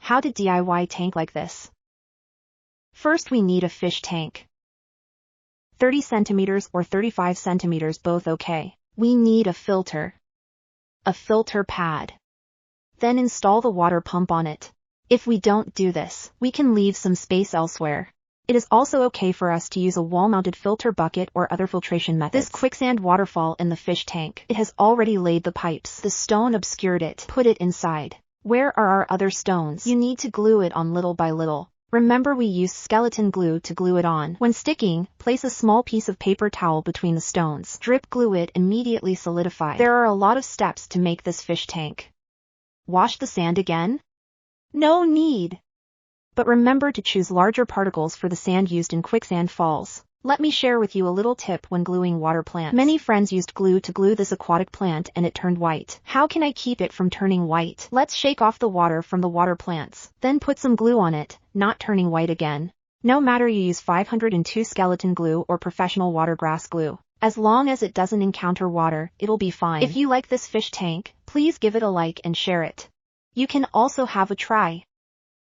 How to DIY tank like this. First we need a fish tank. 30 centimeters or 35 centimeters, both okay. We need a filter pad. Then install the water pump on it. If we don't do this, we can leave some space elsewhere. It is also okay for us to use a wall-mounted filter bucket or other filtration methods. This quicksand waterfall in the fish tank, it has already laid the pipes. The stone obscured it. Put it inside. Where are our other stones? You need to glue it on little by little. Remember, we use skeleton glue to glue it on. When sticking, place a small piece of paper towel between the stones. Drip glue it immediately solidified. There are a lot of steps to make this fish tank. Wash the sand again? No need. But remember to choose larger particles for the sand used in quicksand falls. Let me share with you a little tip when gluing water plants. Many friends used glue to glue this aquatic plant and it turned white. How can I keep it from turning white? Let's shake off the water from the water plants. Then put some glue on it, not turning white again. No matter you use 502 skeleton glue or professional watergrass glue. As long as it doesn't encounter water, it'll be fine. If you like this fish tank, please give it a like and share it. You can also have a try.